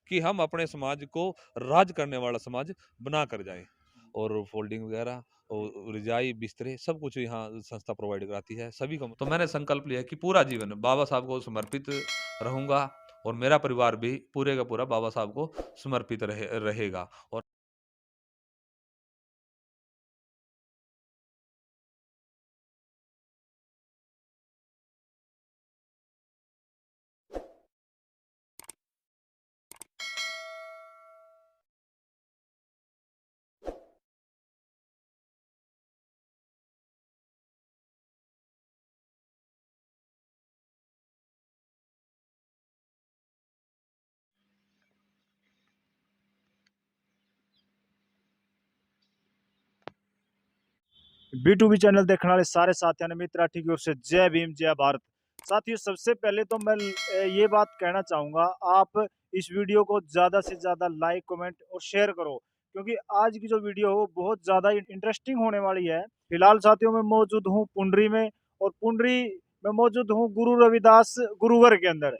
कि हम अपने समाज को राज करने वाला समाज बना कर जाएं। और फोल्डिंग वगैरह और रजाई बिस्तरे सब कुछ यहाँ संस्था प्रोवाइड कराती है सभी को। तो मैंने संकल्प लिया कि पूरा जीवन बाबा साहब को समर्पित रहूंगा और मेरा परिवार भी पूरे का पूरा बाबा साहब को समर्पित रहेगा। और B2B चैनल देखने वाले सारे साथियों ने मित्र राठी की ओर से जय भीम जय भारत। साथियों, सबसे पहले तो मैं ये बात कहना चाहूंगा, आप इस वीडियो को ज़्यादा से ज़्यादा लाइक कमेंट और शेयर करो, क्योंकि आज की जो वीडियो है वो बहुत ज़्यादा इंटरेस्टिंग होने वाली है। फिलहाल साथियों, मैं मौजूद हूँ पुंडरी में, और पुंडरी में मौजूद हूँ गुरु रविदास गुरुवर के अंदर।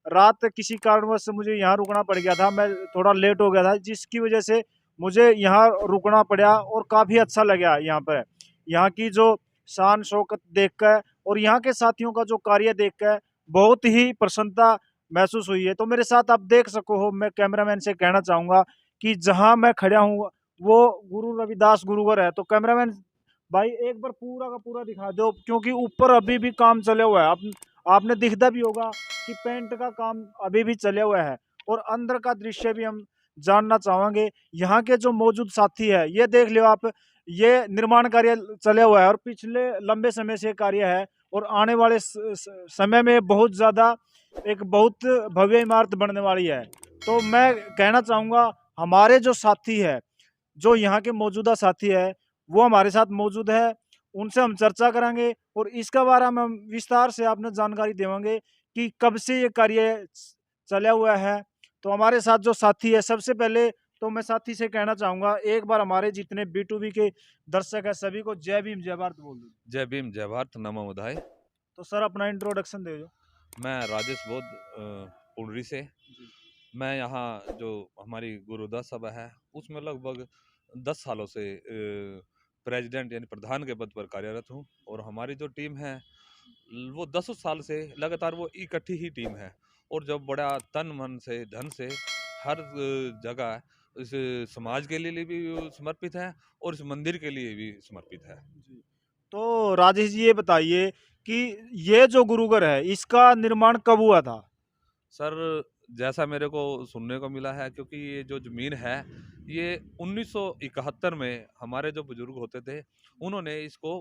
रात किसी कारणवश मुझे यहाँ रुकना पड़ गया था, मैं थोड़ा लेट हो गया था, जिसकी वजह से मुझे यहाँ रुकना पड़ा, और काफ़ी अच्छा लगा यहाँ पर। यहाँ की जो शान शौकत देखकर और यहाँ के साथियों का जो कार्य देखकर बहुत ही प्रसन्नता महसूस हुई है। तो मेरे साथ आप देख सको हो, मैं कैमरामैन से कहना चाहूँगा कि जहाँ मैं खड़ा हूँ वो गुरु रविदास गुरुवर है। तो कैमरामैन भाई एक बार पूरा का पूरा दिखा दो, क्योंकि ऊपर अभी भी काम चले हुआ है। आपने दिखता भी होगा कि पेंट का काम अभी भी चले हुआ है, और अंदर का दृश्य भी हम जानना चाहेंगे। यहाँ के जो मौजूद साथी है, ये देख लो आप, ये निर्माण कार्य चले हुआ है और पिछले लंबे समय से कार्य है, और आने वाले समय में बहुत ज़्यादा एक बहुत भव्य इमारत बनने वाली है। तो मैं कहना चाहूँगा, हमारे जो साथी है, जो यहाँ के मौजूदा साथी है, वो हमारे साथ मौजूद है, उनसे हम चर्चा करेंगे और इसके बारे में हम विस्तार से आपने जानकारी देंगे कि कब से ये कार्य चला हुआ है। तो हमारे साथ जो साथी है, सबसे पहले तो मैं साथी से कहना चाहूंगा, एक बार हमारे जितने B2B के दर्शक है सभी को जय भीम जय भारत बोल दो। जय भीम जय भारत, नमो बुधाय। तो सर अपना इंट्रोडक्शन दे दो। मैं राजेश बोध पुंडरी से। मैं यहाँ जो हमारी गुरुदास सभा है उसमें लगभग 10 सालों से प्रेसिडेंट यानी प्रधान के पद पर कार्यरत हूँ। और हमारी जो टीम है वो 10 साल से लगातार वो इकट्ठी ही टीम है, और जब बड़ा तन मन से धन से हर जगह इस समाज के लिए भी समर्पित है और इस मंदिर के लिए भी समर्पित है। तो राजेश जी ये बताइए कि ये जो गुरुघर है इसका निर्माण कब हुआ था? सर, जैसा मेरे को सुनने को मिला है, क्योंकि ये जो ज़मीन है ये 1971 में हमारे जो बुजुर्ग होते थे उन्होंने इसको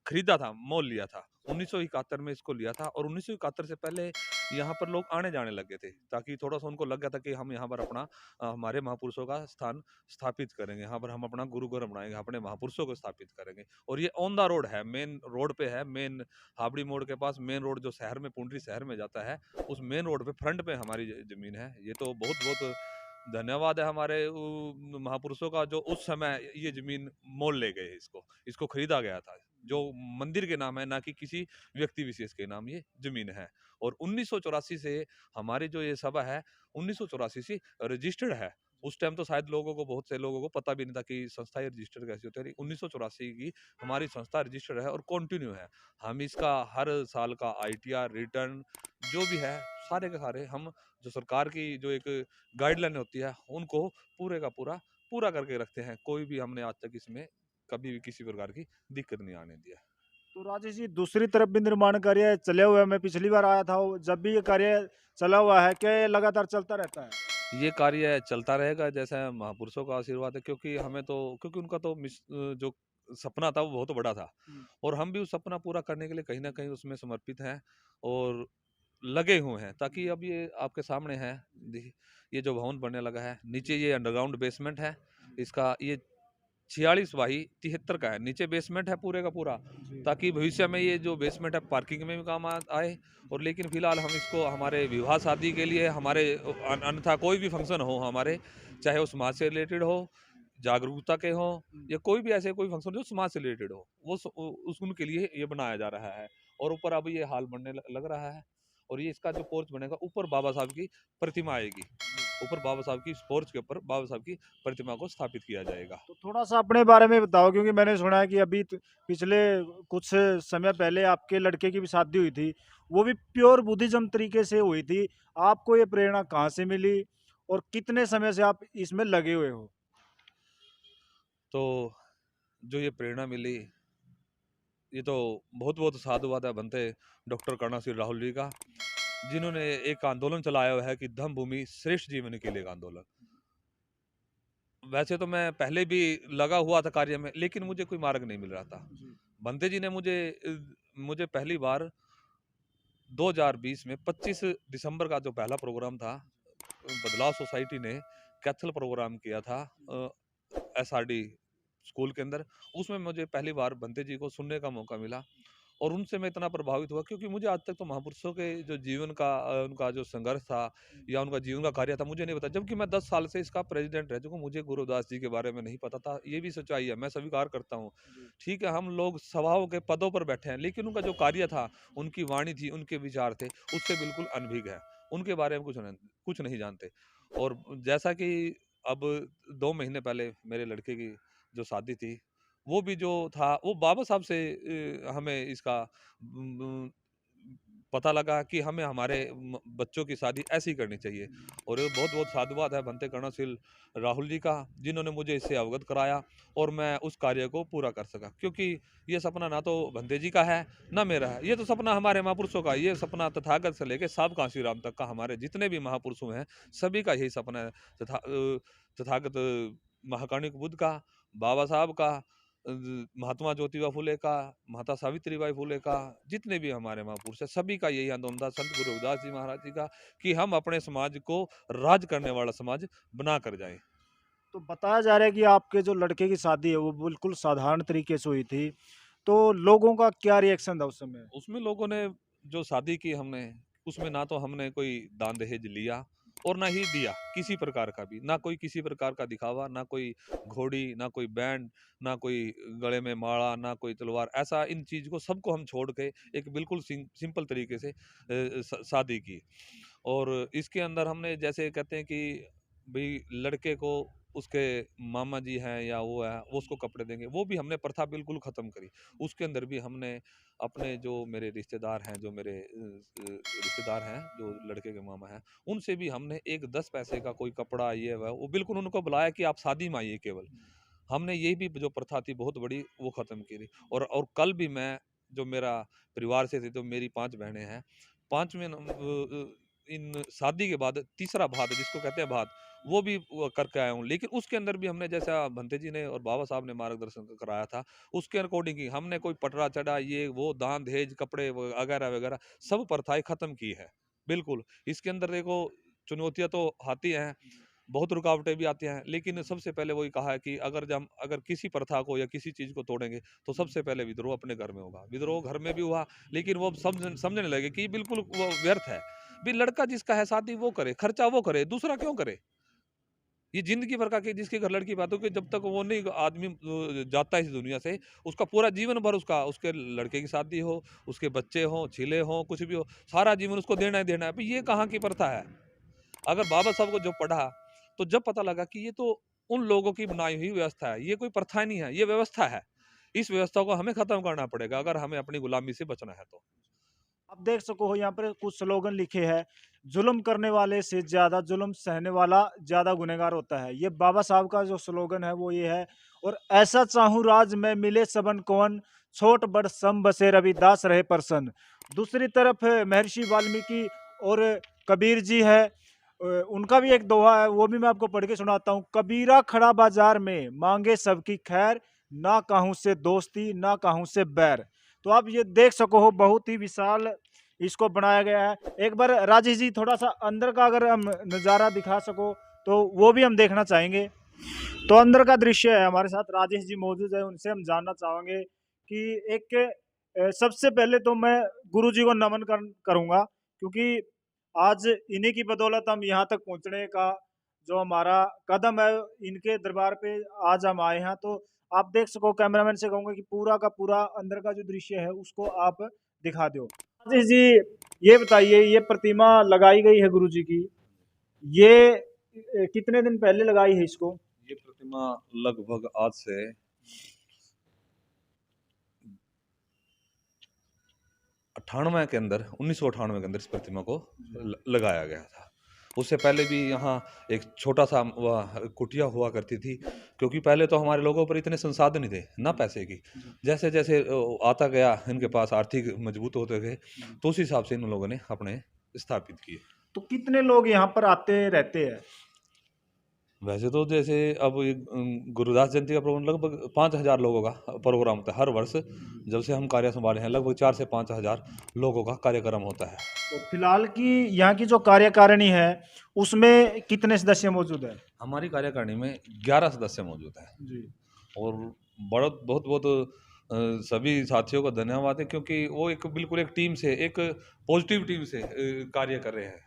खरीदा था, मोल लिया था। 1971 में इसको लिया था, और 1971 से पहले यहाँ पर लोग आने जाने लगे थे, ताकि थोड़ा सा उनको लग गया था कि हम यहाँ पर अपना हमारे महापुरुषों का स्थान स्थापित करेंगे, यहाँ पर हम अपना गुरु घर बनाएंगे, अपने महापुरुषों को स्थापित करेंगे। और ये ऑन द रोड है, मेन रोड पे है, मेन हावड़ी मोड़ के पास मेन रोड जो शहर में पुंडरी शहर में जाता है, उस मेन रोड पे फ्रंट पे हमारी जमीन है। ये तो बहुत बहुत धन्यवाद है हमारे महापुरुषों का, जो उस समय ये जमीन मोल ले गए, इसको इसको खरीदा गया था, जो मंदिर के नाम है, ना कि किसी व्यक्ति विशेष के नाम ये जमीन है। और 1984 से हमारी जो ये सभा है 1984 से रजिस्टर्ड है। उस टाइम तो शायद लोगों को, बहुत से लोगों को पता भी नहीं था कि संस्था ये रजिस्टर्ड कैसी होती है। 1984 की हमारी संस्था रजिस्टर्ड है और कंटिन्यू है। हम इसका हर साल का ITR रिटर्न जो भी है, सारे के सारे हम, जो सरकार की जो एक गाइडलाइन होती है, उनको पूरे का पूरा पूरा करके रखते हैं। कोई भी हमने आज तक इसमें कभी भी किसी प्रकार की दिक्कत नहीं आने दिया। तो राजेश जी दूसरी तरफ भी निर्माण कार्य चले हुए हैं, मैं पिछली बार आया था, जब भी ये कार्य चला हुआ है, क्या ये लगातार चलता रहता है? ये कार्य चलता रहेगा, जैसा महापुरुषों का आशीर्वाद है, क्योंकि हमें तो, क्योंकि उनका तो जो सपना था वो बहुत बड़ा था, और हम भी उस सपना पूरा करने के लिए कहीं ना कहीं उसमें समर्पित हैं और लगे हुए हैं। ताकि अब ये आपके सामने है, देखिए ये जो भवन बनने लगा है, नीचे ये अंडरग्राउंड बेसमेंट है इसका, ये 46/73 का है, नीचे बेसमेंट है पूरे का पूरा, ताकि भविष्य में ये जो बेसमेंट है पार्किंग में भी काम आए। और लेकिन फिलहाल हम इसको हमारे विवाह शादी के लिए, हमारे अन्यथा कोई भी फंक्शन हो हमारे, चाहे वो समाज से रिलेटेड हो, जागरूकता के हो, या कोई भी ऐसे कोई फंक्शन जो समाज से रिलेटेड हो, वो उस उनके लिए ये बनाया जा रहा है। और ऊपर अब ये हाल बनने लग रहा है, और ये इसका जो पोर्च बनेगा, ऊपर बाबा साहब की प्रतिमा आएगी। ऊपर बाबा साहब की पोर्च के ऊपर बाबा साहब की प्रतिमा को स्थापित किया जाएगा। तो थोड़ा-सा अपने बारे में बताओ, क्योंकि मैंने सुना है कि अभी पिछले कुछ समय पहले आपके लड़के की भी शादी हुई थी, वो भी प्योर बुद्धिज़्म तरीके से हुई थी। आपको ये प्रेरणा कहाँ से मिली और कितने समय से आप इसमें लगे हुए हो? तो जो ये प्रेरणा मिली, ये तो बहुत-बहुत साधुवाद है बनते डॉक्टर कर्णाशिव राहुल जी का, जिन्होंने एक आंदोलन चलाया हुआ है कि धम्म भूमि श्रेष्ठ जीवन के लिए एक आंदोलन। वैसे तो मैं पहले भी लगा हुआ था कार्य में, लेकिन मुझे कोई मार्ग नहीं मिल रहा था। जी। बंते जी ने मुझे पहली बार 2020 में 25 दिसंबर का जो पहला प्रोग्राम था, बदलाव सोसाइटी ने कैथल प्रोग्राम किया था एसआरडी स्कूल के अंदर। उसमें मुझे पहली बार बंते जी को सुनने का मौका मिला और उनसे मैं इतना प्रभावित हुआ, क्योंकि मुझे आज तक तो महापुरुषों के जो जीवन का उनका जो संघर्ष था या उनका जीवन का कार्य था, मुझे नहीं पता। जबकि मैं 10 साल से इसका प्रेसिडेंट रह चुका हूँ, मुझे गुरुदास जी के बारे में नहीं पता था। ये भी सच्चाई है, मैं स्वीकार करता हूँ। जी। ठीक है, हम लोग सभाओं के पदों पर बैठे हैं, लेकिन उनका जो कार्य था, उनकी वाणी थी, उनके विचार थे, उससे बिल्कुल अनभिज्ञ है। उनके बारे में कुछ नहीं जानते। और जैसा कि अब 2 महीने पहले मेरे लड़के की जो शादी थी, वो भी जो था, वो बाबा साहब से हमें इसका उम, पता लगा कि हमें हमारे बच्चों की शादी ऐसी करनी चाहिए। और ये बहुत-बहुत साधुवाद है बनते कर्णशील राहुल जी का, जिन्होंने मुझे इससे अवगत कराया और मैं उस कार्य को पूरा कर सका। क्योंकि ये सपना ना तो बंदे जी का है, ना मेरा है। ये तो सपना हमारे महापुरुषों का है। ये सपना तथागत से लेके साब कांसी राम तक का, हमारे जितने भी महापुरुष हुए हैं, सभी का यही सपना है। तथागत महाकारुणिक बुद्ध का, बाबा साहब का, महात्मा ज्योतिबा फुले का, माता सावित्रीबाई फुले का, जितने भी हमारे महापुरुष हैं, सभी का यही आंदोलन था, संत गुरु रविदास जी महाराज जी का, कि हम अपने समाज को राज करने वाला समाज बना कर जाएं। तो बताया जा रहा है कि आपके जो लड़के की शादी है वो बिल्कुल साधारण तरीके से हुई थी। तो लोगों का क्या रिएक्शन था उस समय? उसमें लोगों ने जो शादी की हमने, उसमें ना तो हमने कोई दान दहेज लिया और ना ही दिया किसी प्रकार का भी, ना कोई किसी प्रकार का दिखावा, ना कोई घोड़ी, ना कोई बैंड, ना कोई गले में माला, ना कोई तलवार, ऐसा इन चीज को सबको हम छोड़ के एक बिल्कुल सिंपल तरीके से शादी की। और इसके अंदर हमने जैसे कहते हैं कि भाई लड़के को उसके मामा जी हैं या वो है, वो उसको कपड़े देंगे, वो भी हमने प्रथा बिल्कुल खत्म करी। उसके अंदर भी हमने अपने जो मेरे रिश्तेदार हैं, जो मेरे रिश्तेदार हैं, जो लड़के के मामा हैं, उनसे भी हमने एक 10 पैसे का कोई कपड़ा ये वह, वो बिल्कुल उनको बुलाया कि आप शादी में आइए केवल। हमने ये भी जो प्रथा थी बहुत बड़ी, वो खत्म करी। और कल भी मैं, जो मेरा परिवार से थे, तो मेरी 5 बहनें हैं, 5वें इन शादी के बाद तीसरा भात जिसको कहते हैं भात, वो भी करके आया हूँ। लेकिन उसके अंदर भी हमने, जैसा भंते जी ने और बाबा साहब ने मार्गदर्शन कराया था, उसके अकॉर्डिंग ही हमने कोई पटरा चढ़ा, ये वो दान दहेज कपड़े वगैरह वगैरह सब प्रथाएं खत्म की है। बिल्कुल इसके अंदर देखो, चुनौतियां तो आती हैं, बहुत रुकावटें भी आती हैं, लेकिन सबसे पहले वही कहा है कि अगर किसी प्रथा को या किसी चीज को तोड़ेंगे, तो सबसे पहले विद्रोह अपने घर में होगा। विद्रोह घर में भी हुआ, लेकिन वो अब समझने लगे कि बिल्कुल वो व्यर्थ है। भी लड़का जिसका है शादी वो करे, खर्चा वो करे, दूसरा क्यों करे। ये जिंदगी भर का, कि जिसके घर लड़की बात हो, कि जब तक वो नहीं आदमी जाता है इस दुनिया से, उसका पूरा जीवन भर उसके लड़के की शादी हो, उसके बच्चे हो, छिले हो, कुछ भी हो, सारा जीवन उसको देना ही देना है। भाई ये कहाँ की प्रथा है। अगर बाबा साहब को जब पढ़ा, तो जब पता लगा कि ये तो उन लोगों की बनाई हुई व्यवस्था है, ये कोई प्रथा नहीं है, ये व्यवस्था है। इस व्यवस्था को हमें खत्म करना पड़ेगा, अगर हमें अपनी गुलामी से बचना है तो। आप देख सको हो यहाँ पर कुछ स्लोगन लिखे हैं, जुल्म करने वाले से ज्यादा जुल्म सहने वाला ज्यादा गुनहगार होता है। ये बाबा साहब का जो स्लोगन है वो ये है। और ऐसा चाहूं राज में मिले सबन कौन, छोट बड़ सम बसे रविदास रहे प्रसन्न। दूसरी तरफ महर्षि वाल्मीकि और कबीर जी है, उनका भी एक दोहा है, वो भी मैं आपको पढ़ के सुनाता हूँ। कबीरा खड़ा बाजार में मांगे सबकी खैर, ना काहू से दोस्ती ना काहू से बैर। तो आप ये देख सको हो, बहुत ही विशाल इसको बनाया गया है। एक बार राजेश जी थोड़ा सा अंदर का अगर हम नज़ारा दिखा सको तो वो भी हम देखना चाहेंगे। तो अंदर का दृश्य है, हमारे साथ राजेश जी मौजूद है, उनसे हम जानना चाहेंगे कि एक सबसे पहले तो मैं गुरु जी को नमन करूंगा, क्योंकि आज इन्हीं की बदौलत हम यहाँ तक पहुँचने का जो हमारा कदम है, इनके दरबार पे आज हम आए हैं। तो आप देख सको, कैमरामैन से कहूंगा कि पूरा का पूरा अंदर का जो दृश्य है उसको आप दिखा दो। राजेश जी, ये बताइए, ये प्रतिमा लगाई गई है गुरु जी की, ये कितने दिन पहले लगाई है इसको? ये प्रतिमा लगभग आज से 98 के अंदर 1998 के अंदर इस प्रतिमा को लगाया गया था। उससे पहले भी यहाँ एक छोटा सा कुटिया हुआ करती थी, क्योंकि पहले तो हमारे लोगों पर इतने संसाधन नहीं थे ना पैसे की। जैसे जैसे आता गया इनके पास आर्थिक मजबूत होते गए, तो उस हिसाब से इन लोगों ने अपने स्थापित किए। तो कितने लोग यहाँ पर आते रहते हैं? वैसे तो जैसे अब ये गुरुदास जयंती का प्रोग्राम लगभग 5,000 लोगों का प्रोग्राम होता है हर वर्ष। जब से हम कार्य संभाले हैं लगभग 4 से 5,000 लोगों का कार्यक्रम होता है। तो फिलहाल की यहाँ की जो कार्यकारिणी है उसमें कितने सदस्य मौजूद है? हमारी कार्यकारिणी में 11 सदस्य मौजूद हैं। जी। और बहुत बहुत बहुत सभी साथियों को धन्यवाद है, क्योंकि वो एक बिल्कुल एक टीम से, एक पॉजिटिव टीम से कार्य कर रहे हैं।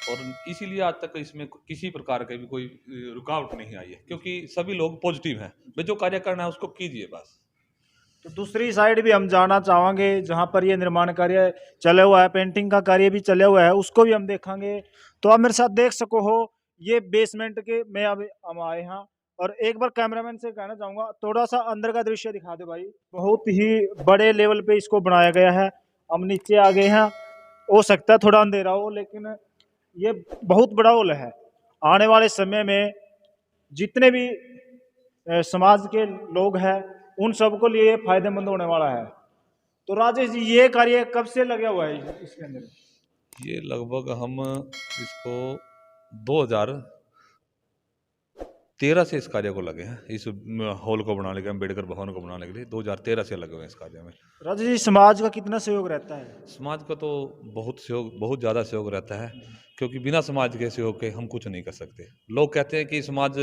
और इसीलिए आज तक इसमें किसी प्रकार का भी कोई रुकावट नहीं आई है, क्योंकि सभी लोग पॉजिटिव हैं। भाई जो कार्य करना है उसको कीजिए बस। तो दूसरी साइड भी हम जाना चाहेंगे जहाँ पर ये निर्माण कार्य चले हुआ है, पेंटिंग का कार्य भी चले हुआ है, उसको भी हम देखेंगे। तो आप मेरे साथ देख सको हो, ये बेसमेंट के में अब हम आए हैं। और एक बार कैमरामैन से कहना चाहूंगा थोड़ा सा अंदर का दृश्य दिखा दे भाई। बहुत ही बड़े लेवल पे इसको बनाया गया है। हम नीचे आ गए हैं, हो सकता है थोड़ा अंधेरा हो, लेकिन ये बहुत बड़ा हॉल है। आने वाले समय में जितने भी समाज के लोग हैं उन सबको लिए ये फायदेमंद होने वाला है। तो राजेश जी, ये कार्य कब से लगा हुआ है इसके अंदर? ये लगभग हम इसको 2013 से इस कार्य को लगे हैं। इस हॉल को बनाने के, अम्बेडकर भवन को बनाने के लिए 2013 से लगे हुए हैं इस कार्य में। राजेश जी, समाज का कितना सहयोग रहता है? समाज का तो बहुत सहयोग, बहुत ज़्यादा सहयोग रहता है, क्योंकि बिना समाज के सहयोग के हम कुछ नहीं कर सकते। लोग कहते हैं कि समाज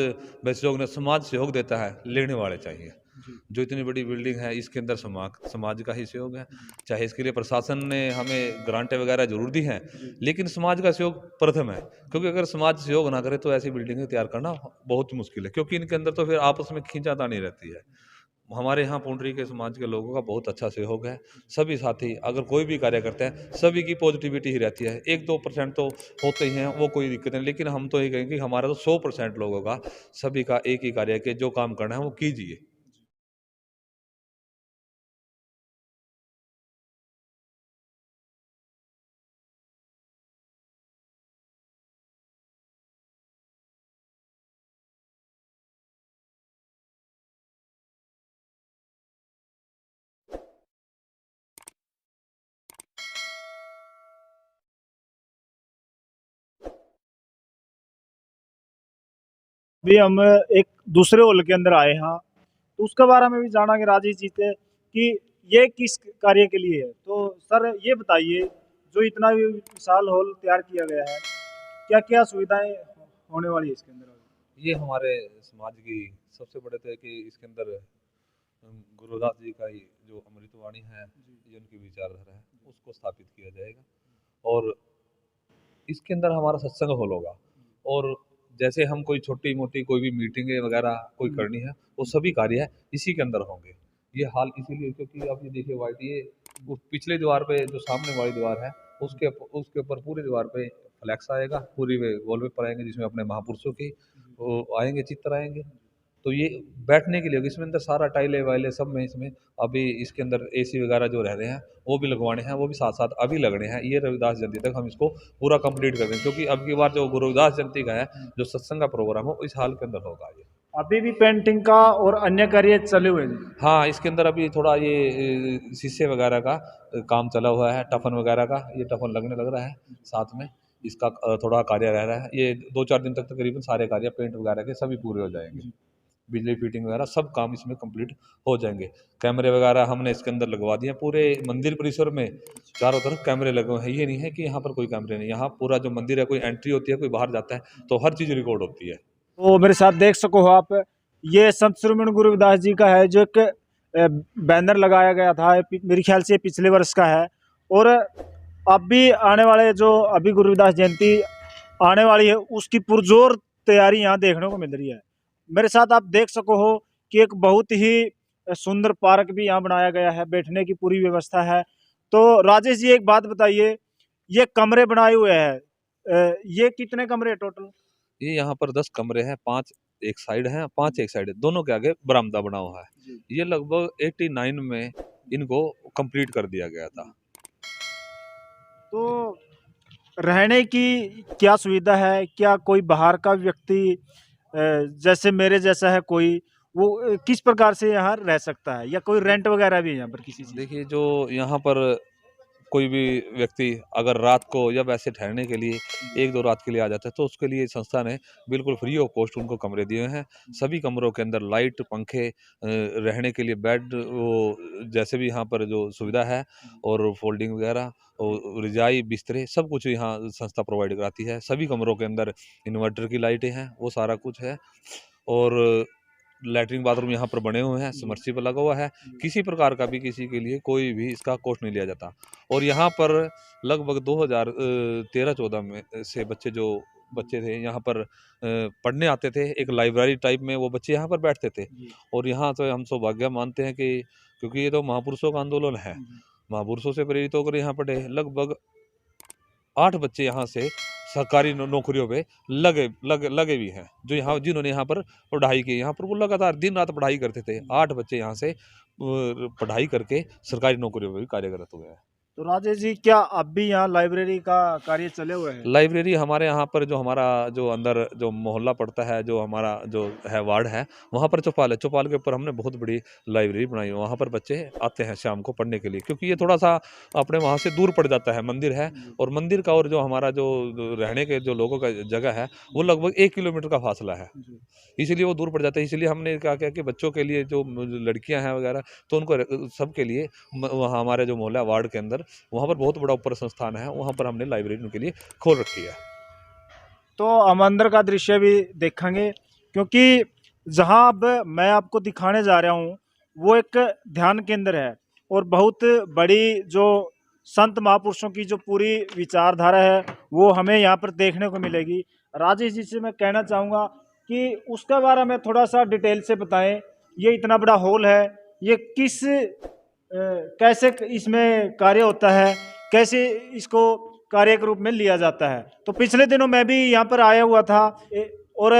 में सहयोग नहीं, समाज सहयोग देता है, लेने वाले चाहिए। जो इतनी बड़ी बिल्डिंग है इसके अंदर समाज का ही सहयोग है। चाहे इसके लिए प्रशासन ने हमें ग्रांटें वगैरह जरूर दी हैं, लेकिन समाज का सहयोग प्रथम है। क्योंकि अगर समाज सहयोग ना करे तो ऐसी बिल्डिंगें तैयार करना बहुत मुश्किल है, क्योंकि इनके अंदर तो फिर आपस में खींचातानी रहती है। हमारे यहाँ पुंडरी के समाज के लोगों का बहुत अच्छा सहयोग है। सभी साथी अगर कोई भी कार्य करते हैं, सभी की पॉजिटिविटी ही रहती है। 1-2% तो होते ही हैं, वो कोई दिक्कत नहीं, लेकिन हम तो ये कहेंगे कि हमारा तो 100% लोगों का, सभी का एक ही कार्य है कि जो काम करना है वो कीजिए। भी हम एक दूसरे हॉल के अंदर आए हैं, तो उसके बारे में भी जानेंगे राजेश जी से कि ये किस कार्य के लिए है। तो सर ये बताइए, जो इतना विशाल हॉल तैयार किया गया है, क्या क्या सुविधाएं होने वाली है इसके अंदर? ये हमारे समाज की सबसे बड़े तो है कि इसके अंदर गुरुदास जी का ही जो अमृतवाणी है, ये उनकी विचारधारा है, उसको स्थापित किया जाएगा। और इसके अंदर हमारा सत्संग हॉल होगा। और जैसे हम कोई छोटी मोटी कोई भी मीटिंगें वगैरह कोई करनी है, वो सभी कार्य इसी के अंदर होंगे। ये हाल इसीलिए क्योंकि आप ये देखिए वाइट, ये वो पिछले द्वार पे जो सामने वाली दीवार है, उसके उसके ऊपर पूरी दीवार पे फ्लैक्स आएगा, पूरी वॉलपेपर आएंगे जिसमें अपने महापुरुषों की वो आएंगे, चित्र आएंगे। तो ये बैठने के लिए होगी। इसमें अंदर सारा टाइले वाइले सब में इसमें अभी इसके अंदर एसी वगैरह जो रह रहे हैं वो भी लगवाने हैं, वो भी साथ साथ अभी लगने हैं। ये रविदास जयंती तक हम इसको पूरा कंप्लीट कर देंगे, क्योंकि अब की बार जो गुरु रविदास जयंती का है जो सत्संग का प्रोग्राम हो, इस हाल के अंदर होगा ये। अभी भी पेंटिंग का और अन्य कार्य चले हुए हैं? हाँ, इसके अंदर अभी थोड़ा ये शीशे वगैरह का काम चला हुआ है, टफन वगैरह का, ये टफन लगने लग रहा है। साथ में इसका थोड़ा कार्य रह रहा है। ये 2-4 दिन तक तकरीबन सारे कार्य पेंट वगैरह के सभी पूरे हो जाएंगे। बिजली फिटिंग वगैरह सब काम इसमें कंप्लीट हो जाएंगे। कैमरे वगैरह हमने इसके अंदर लगवा दिए हैं। पूरे मंदिर परिसर में चारों तरफ कैमरे लगे हुए हैं। ये नहीं है कि यहाँ पर कोई कैमरे नहीं, यहाँ पूरा जो मंदिर है, कोई एंट्री होती है, कोई बाहर जाता है, तो हर चीज़ रिकॉर्ड होती है। तो मेरे साथ देख सको हो आप, ये संत शिरोमणि गुरु रविदास जी का है, जो एक बैनर लगाया गया था, मेरे ख्याल से पिछले वर्ष का है। और अभी आने वाले जो अभी गुरु रविदास जयंती आने वाली है, उसकी पुरजोर तैयारी यहाँ देखने को मिल रही है। मेरे साथ आप देख सको हो कि एक बहुत ही सुंदर पार्क भी यहाँ बनाया गया है, बैठने की पूरी व्यवस्था है। तो राजेश जी एक बात बताइए, ये कमरे बनाए हुए हैं, ये कितने कमरे हैं टोटल? ये यहाँ पर 10 कमरे हैं, 5 एक साइड हैं, 5 एक साइड है, दोनों के आगे बरामदा बना हुआ है। जी। ये लगभग 89 में इनको कंप्लीट कर दिया गया था। तो रहने की क्या सुविधा है? क्या कोई बाहर का व्यक्ति जैसे मेरे जैसा है कोई, वो किस प्रकार से यहाँ रह सकता है, या कोई रेंट वगैरह भी है यहाँ पर किसी चीज़? देखिए, जो यहाँ पर कोई भी व्यक्ति अगर रात को या वैसे ठहरने के लिए 1-2 रात के लिए आ जाता है, तो उसके लिए संस्था ने बिल्कुल फ्री ऑफ कॉस्ट उनको कमरे दिए हैं। सभी कमरों के अंदर लाइट, पंखे, रहने के लिए बेड, वो जैसे भी यहाँ पर जो सुविधा है, और फोल्डिंग वगैरह और रज़ाई, बिस्तरे सब कुछ यहाँ संस्था प्रोवाइड कराती है। सभी कमरों के अंदर इन्वर्टर की लाइटें हैं, वो सारा कुछ है। और लैट्रिन बाथरूम यहाँ पर बने हुए हैं, सबमर्सिबल लगा हुआ है। किसी प्रकार का भी किसी के लिए कोई भी इसका कॉस्ट नहीं लिया जाता। और यहाँ पर लगभग 2013-14 में से बच्चे थे यहाँ पर पढ़ने आते थे। एक लाइब्रेरी टाइप में वो बच्चे यहाँ पर बैठते थे। और यहाँ तो हम सौभाग्य मानते हैं कि क्योंकि ये तो महापुरुषों का आंदोलन है, महापुरुषों से प्रेरित होकर यहाँ पढ़े। लगभग 8 बच्चे यहाँ से सरकारी नौकरियों पे लगे भी हैं, जो यहाँ जिन्होंने यहाँ पर पढ़ाई की। यहाँ पर वो लगातार दिन रात पढ़ाई करते थे। 8 बच्चे यहाँ से पढ़ाई करके सरकारी नौकरियों में भी कार्यरत हुए हैं। तो राजेश जी, क्या अब भी यहाँ लाइब्रेरी का कार्य चले हुए हैं? लाइब्रेरी हमारे यहाँ पर जो हमारा जो अंदर जो मोहल्ला पड़ता है, जो हमारा जो है वार्ड है, वहाँ पर चौपाल है। चौपाल के ऊपर हमने बहुत बड़ी लाइब्रेरी बनाई है। वहाँ पर बच्चे आते हैं शाम को पढ़ने के लिए, क्योंकि ये थोड़ा सा अपने वहाँ से दूर पड़ जाता है। मंदिर है, और मंदिर का और जो हमारा जो रहने के जो लोगों का जगह है, वो लगभग 1 किलोमीटर का फासला है। इसलिए वो दूर पड़ जाता है। इसलिए हमने क्या किया कि बच्चों के लिए जो लड़कियां हैं वगैरह, तो उनको सबके लिए वहाँ हमारे जो मोहल्ला वार्ड के अंदर वहाँ पर बहुत बड़ा ऊपर संस्थान है, वहाँ पर हमने लाइब्रेरी उनके लिए खोल रखी है। तो हम अंदर का दृश्य भी देखेंगे, क्योंकि जहाँ अब मैं आपको दिखाने जा रहा हूँ वो एक ध्यान केंद्र है, और बहुत बड़ी जो संत महापुरुषों की जो पूरी विचारधारा है वो हमें यहाँ पर देखने को मिलेगी। राजेश जी से मैं कहना चाहूँगा कि उसके बारे में थोड़ा सा डिटेल से बताएं। ये इतना बड़ा हॉल है, ये कैसे इसमें कार्य होता है, कैसे इसको कार्य के रूप में लिया जाता है? तो पिछले दिनों मैं भी यहाँ पर आया हुआ था, और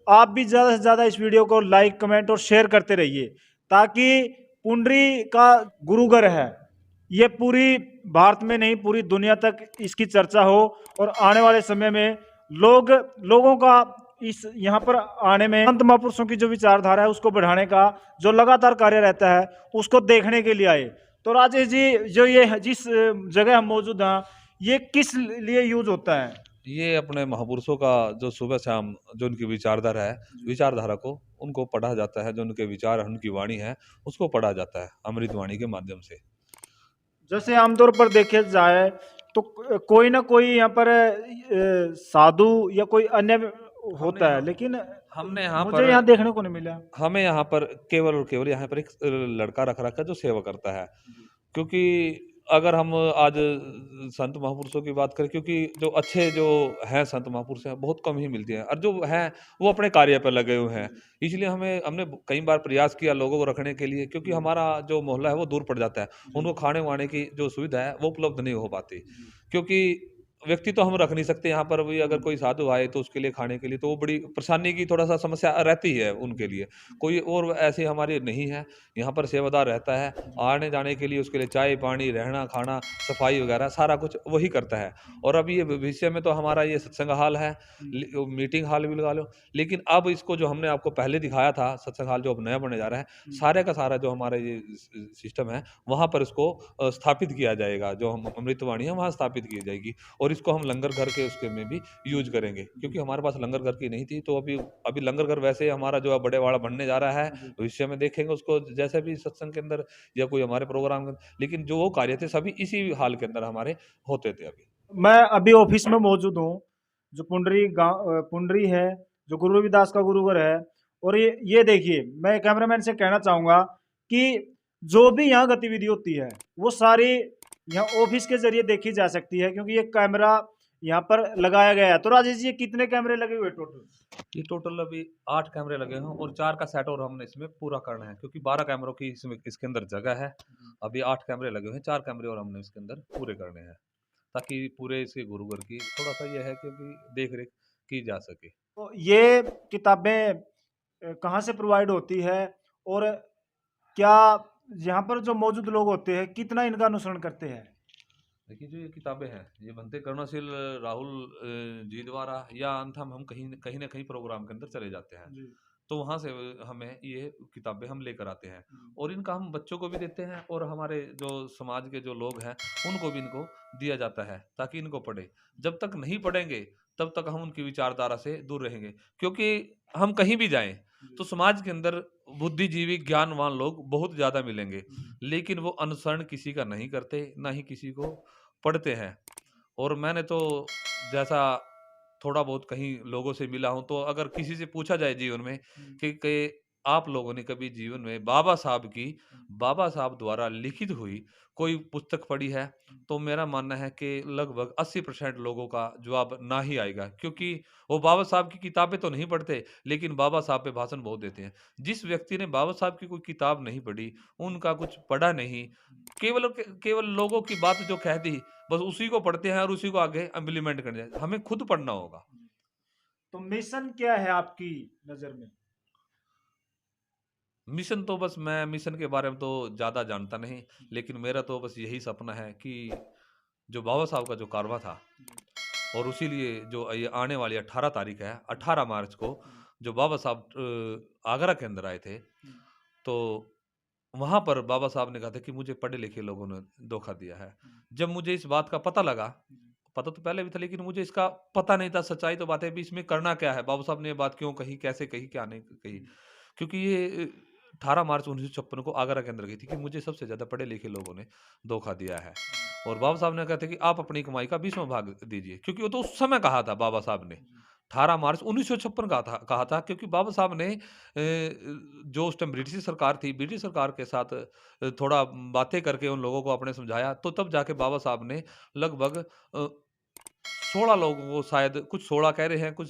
आप भी ज़्यादा से ज़्यादा इस वीडियो को लाइक, कमेंट और शेयर करते रहिए, ताकि पुंडरी का गुरुघर है ये पूरी भारत में नहीं पूरी दुनिया तक इसकी चर्चा हो, और आने वाले समय में लोगों का इस यहाँ पर आने में संत महापुरुषों की जो विचारधारा है उसको बढ़ाने का जो लगातार कार्य रहता है उसको देखने के लिए आए। तो राजेश जी, जो ये जिस जगह हम मौजूद हैं, ये किस लिए यूज होता है? ये अपने महापुरुषों का जो सुबह शाम जो उनकी विचारधारा है, विचारधारा को उनको पढ़ा जाता है। जो उनके विचार, उनकी वाणी है, उसको पढ़ा जाता है अमृत वाणी के माध्यम से। जैसे आमतौर पर देखे जाए तो कोई ना कोई यहाँ पर साधु या कोई अन्य होता है, लेकिन हमने यहाँ मुझे पर यहाँ देखने को नहीं मिला। हमें यहाँ पर केवल और केवल यहाँ पर एक लड़का रख रखा है जो सेवा करता है। क्योंकि अगर हम आज संत महापुरुषों की बात करें, क्योंकि जो अच्छे जो हैं संत महापुरुष हैं बहुत कम ही मिलते हैं, और जो हैं वो अपने कार्य पर लगे हुए हैं। इसलिए हमने कई बार प्रयास किया लोगों को रखने के लिए, क्योंकि हमारा जो मोहल्ला है वो दूर पड़ जाता है। उनको खाने वाने की जो सुविधा है वो उपलब्ध नहीं हो पाती, क्योंकि व्यक्ति तो हम रख नहीं सकते यहाँ पर भी। अगर कोई साधु आए तो उसके लिए खाने के लिए तो वो बड़ी परेशानी की थोड़ा सा समस्या रहती है उनके लिए। कोई और ऐसी हमारी नहीं है। यहाँ पर सेवादार रहता है, आने जाने के लिए उसके लिए चाय पानी, रहना खाना, सफाई वगैरह सारा कुछ वही करता है। और अभी ये भविष्य में तो हमारा ये सत्संग हॉल है, मीटिंग हॉल भी लगा लो। लेकिन अब इसको जो हमने आपको पहले दिखाया था सत्संग हॉल जो अब नया बनने जा रहा है, सारे का सारा जो हमारा ये सिस्टम है वहाँ पर इसको स्थापित किया जाएगा। जो हम अमृतवाणी है वहाँ स्थापित की जाएगी, और इसको हम लंगर घर के उसके में भी यूज करेंगे, क्योंकि हमारे पास लंगर घर की नहीं थी। तो अभी लंगर घर वैसे हमारा जो है बड़े वाड़ा बनने जा रहा है, भविष्य में देखेंगे उसको जैसे भी सत्संग के अंदर या कोई हमारे प्रोग्राम के अंदर। लेकिन जो वो कार्य थे सभी इसी हाल के अंदर हमारे होते थे। अभी मैं अभी ऑफिस में मौजूद हूँ, जो पुंडरी है, जो गुरु रविदास का गुरुघर है। और ये देखिए, मैं कैमरामैन से कहना चाहूंगा कि जो भी यहाँ गतिविधि होती है वो सारी यहाँ ऑफिस के जरिए देखी जा सकती है, क्योंकि ये कैमरा यहाँ पर लगाया गया है। तो राजेश जी, ये कितने कैमरे लगे हुए टोटल? ये टोटल अभी 8 कैमरे लगे हैं, और 4 का सेट और हमने इसमें पूरा करना है, क्योंकि 12 कैमरों की इसके अंदर जगह है। अभी 8 कैमरे लगे हुए हैं, 4 कैमरे और हमने इसके अंदर पूरे करने हैं। ताकि पूरे इसके गुरुवर की थोड़ा-सा ये है कि देख-रेख की जा सके। तो ये किताबें कहाँ से प्रोवाइड होती है और क्या यहाँ पर जो मौजूद लोग होते हैं, कितना इनका अनुसरण करते हैं? देखिए, जो ये किताबें हैं, ये बनते कर्णशील राहुल जी द्वारा, या अन्यथा हम कहीं न कहीं प्रोग्राम के अंदर चले जाते हैं। जी। तो वहाँ से हमें ये किताबें हम लेकर आते हैं, हुँ। और इनका हम बच्चों को भी देते हैं, और हमारे जो समाज के जो लोग हैं, उनको भी इनको दिया जाता है, ताकि इनको पढ़ें। जब तक नहीं पढ़ेंगे, तब तक हम उनकी विचारधारा से दूर रहेंगे। क्योंकि हम कहीं भी जाएँ, जी। तो समाज के अंदर बुद्धिजीवी, ज्ञानवान लोग बहुत ज़्यादा मिलेंगे, हुँ। लेकिन वो अनुसरण किसी का नहीं करते, ना ही किसी को पढ़ते हैं। और मैंने तो जैसा थोड़ा बहुत कहीं लोगों से मिला हूँ, तो अगर किसी से पूछा जाए जीवन में हुँ। कि आप लोगों ने कभी जीवन में बाबा साहब की, हुँ। बाबा साहब द्वारा लिखित हुई कोई पुस्तक पढ़ी है? हुँ। तो मेरा मानना है कि लगभग 80% लोगों का जवाब ना ही आएगा, क्योंकि वो बाबा साहब की किताबें तो नहीं पढ़ते, लेकिन बाबा साहब पे भाषण बहुत देते हैं। जिस व्यक्ति ने बाबा साहब की कोई किताब नहीं पढ़ी, उनका कुछ पढ़ा नहीं, केवल लोगों की बात जो कह दी, बस उसी को पढ़ते हैं और उसी को आगे इम्प्लीमेंट करते हैं। हमें खुद पढ़ना होगा। जी। तो मिशन क्या है आपकी नज़र में? मिशन तो बस मैं मिशन के बारे में तो ज़्यादा जानता नहीं, हुँ। लेकिन मेरा तो बस यही सपना है कि जो बाबा साहब का जो कारवां था, जी। और उसी लिए जो ये आने वाली 18 तारीख है, 18 मार्च को हुँ। जो बाबा साहब आगरा के अंदर आए थे, हुँ। तो वहाँ पर बाबा साहब ने कहा था कि मुझे पढ़े-लिखे लोगों ने धोखा दिया है। हुँ। जब मुझे इस बात का पता लगा, जी। पता तो पहले भी था, लेकिन मुझे इसका पता नहीं था, सच्चाई तो बात है, अभी इसमें करना क्या है? बाबा साहब ने ये बात क्यों कही, कैसे कही, क्या नहीं कही? हुँ। क्योंकि ये 18 मार्च 1956 को आगरा के अंदर गई थी कि मुझे सबसे ज़्यादा पढ़े-लिखे लोगों ने धोखा दिया है। और बाबा साहब ने कहा था कि आप अपनी कमाई का 20वाँ भाग दीजिए, क्योंकि वो तो उस समय कहा था बाबा साहब ने। जी। 18 मार्च 1956 कहा था, क्योंकि बाबा साहब ने जो उस टाइम ब्रिटिश सरकार थी, ब्रिटिश सरकार के साथ थोड़ा बातें करके उन लोगों को आपने समझाया, तो तब जाके बाबा साहब ने लगभग 16 लोगों को, शायद कुछ 16 कह रहे हैं, कुछ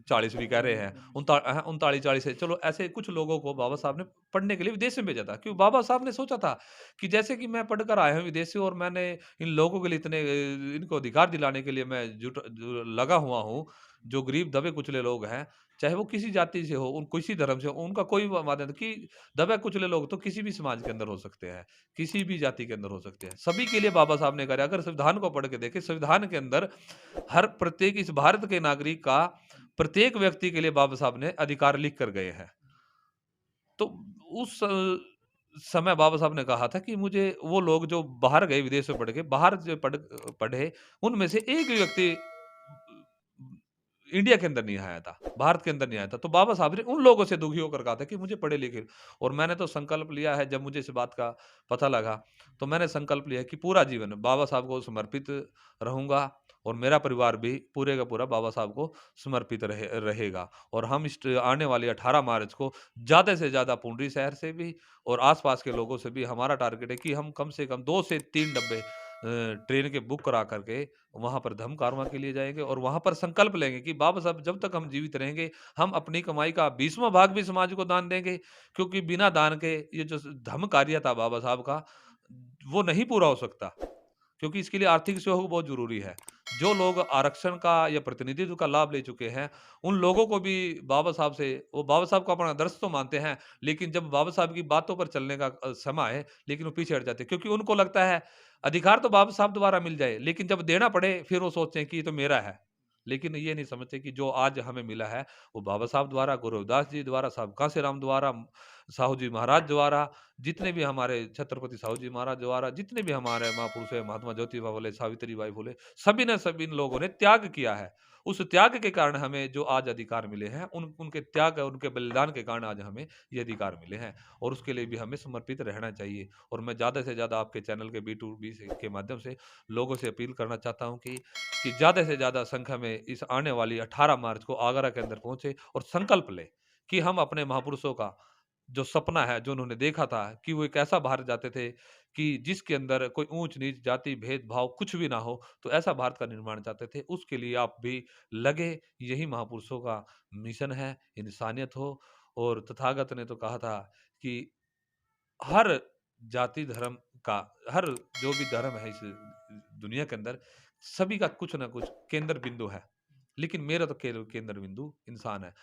40 भी कह रहे हैं। 39-40 है। चलो, ऐसे कुछ लोगों को बाबा साहब ने पढ़ने के लिए विदेश में भेजा था। क्यों? बाबा साहब ने सोचा था कि जैसे कि मैं पढ़कर आया हूँ विदेश से, और मैंने इन लोगों के लिए इतने इनको अधिकार दिलाने के लिए मैं लगा हुआ हूँ। जो गरीब दबे-कुचले लोग हैं, चाहे वो किसी जाति से हो, किसी धर्म से हो, उनका कोई मानना नहीं, कि दबे-कुचले लोग तो किसी भी समाज के अंदर हो सकते हैं, किसी भी जाति के अंदर हो सकते हैं। सभी के लिए बाबा साहब ने करा। अगर संविधान को पढ़ के देखें, संविधान के अंदर हर प्रत्येक इस भारत के नागरिक का प्रत्येक व्यक्ति के लिए बाबा साहब ने अधिकार लिख कर गए हैं। तो उस समय बाबा साहब ने कहा था कि मुझे वो लोग जो बाहर गए, विदेश में पढ़ के, बाहर जो पढ़े, उनमें से एक भी व्यक्ति इंडिया के अंदर नहीं आया था, भारत के अंदर नहीं आया था। तो बाबा साहब ने उन लोगों से दुखी होकर कहा था कि मुझे पढ़े-लिखे, और मैंने तो संकल्प लिया है, जब मुझे इस बात का पता लगा, तो मैंने संकल्प लिया है कि पूरा जीवन बाबा साहब को समर्पित रहूँगा, और मेरा परिवार भी पूरे का पूरा बाबा साहब को समर्पित रहेगा। और हम इस आने वाली 18 मार्च को ज़्यादा से ज़्यादा पुंडरी शहर से भी और आस-पास के लोगों से भी हमारा टारगेट है कि हम कम से कम 2 से 3 डब्बे ट्रेन के बुक करा करके वहाँ पर धम्म कारवां के लिए जाएँगे, और वहाँ पर संकल्प लेंगे कि बाबा साहब जब तक हम जीवित रहेंगे, हम अपनी कमाई का 20वाँ भाग भी समाज को दान देंगे, क्योंकि बिना दान के ये जो धम्म कार्य था बाबा साहब का, वो नहीं पूरा हो सकता। क्योंकि इसके लिए आर्थिक सहयोग बहुत ज़रूरी है। जो लोग आरक्षण का या प्रतिनिधित्व का लाभ ले चुके हैं, उन लोगों को भी बाबा साहब से, वो बाबा साहब को अपना आदर्श तो मानते हैं, लेकिन जब बाबा साहब की बातों पर चलने का समय आए, लेकिन वो पीछे हट जाते हैं, क्योंकि उनको लगता है अधिकार तो बाबा साहब द्वारा मिल जाए, लेकिन जब देना पड़े, फिर वो सोचते हैं कि ये तो मेरा है। लेकिन ये नहीं समझते कि जो आज हमें मिला है, वो बाबा साहब द्वारा, गुरु रविदास जी द्वारा, साहब कांशीराम द्वारा, साहू जी महाराज द्वारा, जितने भी हमारे छत्रपति साहू जी महाराज द्वारा, जितने भी हमारे महापुरुष हैं, महात्मा ज्योतिबा फुले, सावित्रीबाई फुले, सभी ने, सभी इन लोगों ने त्याग किया है। उस त्याग के कारण हमें जो आज अधिकार मिले हैं, उनके त्याग और उनके बलिदान के कारण आज हमें ये अधिकार मिले हैं, और उसके लिए भी हमें समर्पित रहना चाहिए। और मैं ज़्यादा से ज़्यादा आपके चैनल के B2B के माध्यम से लोगों से अपील करना चाहता हूँ कि ज़्यादा से ज़्यादा संख्या में इस आने वाली 18 मार्च को आगरा के अंदर पहुँचे, और संकल्प लें कि हम अपने महापुरुषों का जो सपना है, जो उन्होंने देखा था कि वो एक ऐसा भारत चाहते थे कि जिसके अंदर कोई ऊँच-नीच, जाति, भेदभाव कुछ भी ना हो, तो ऐसा भारत का निर्माण चाहते थे। उसके लिए आप भी लगे, यही महापुरुषों का मिशन है, इंसानियत हो। और तथागत ने तो कहा था कि हर जाति धर्म का, हर जो भी धर्म है इस दुनिया के अंदर सभी का कुछ ना कुछ केंद्र बिंदु है, लेकिन मेरा तो केंद्र बिंदु इंसान है।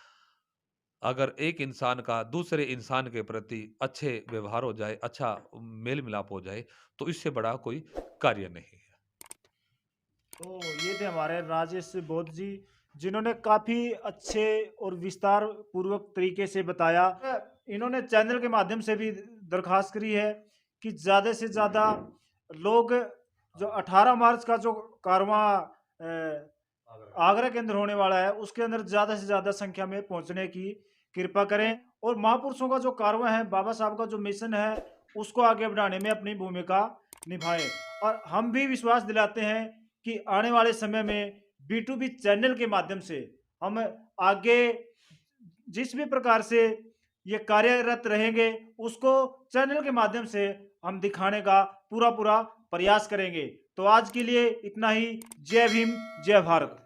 अगर एक इंसान का दूसरे इंसान के प्रति अच्छे व्यवहार हो जाए, अच्छा मेल-मिलाप हो जाए, तो इससे बड़ा कोई कार्य नहीं है। तो ये थे हमारे राजेश बौद्ध जी, जिन्होंने काफ़ी अच्छे और विस्तार पूर्वक तरीके से बताया। इन्होंने चैनल के माध्यम से भी दरख्वास्त करी है कि ज़्यादा से ज़्यादा लोग जो 18 मार्च का जो कारवां आगरा के अंदर होने वाला है, उसके अंदर ज़्यादा से ज़्यादा संख्या में पहुंचने की कृपा करें और महापुरुषों का जो कारवां है, बाबा साहब का जो मिशन है, उसको आगे बढ़ाने में अपनी भूमिका निभाएं। और हम भी विश्वास दिलाते हैं कि आने वाले समय में B2B चैनल के माध्यम से हम आगे जिस भी प्रकार से ये कार्यरत रहेंगे, उसको चैनल के माध्यम से हम दिखाने का पूरा प्रयास करेंगे। तो आज के लिए इतना ही। जय भीम, जय भारत।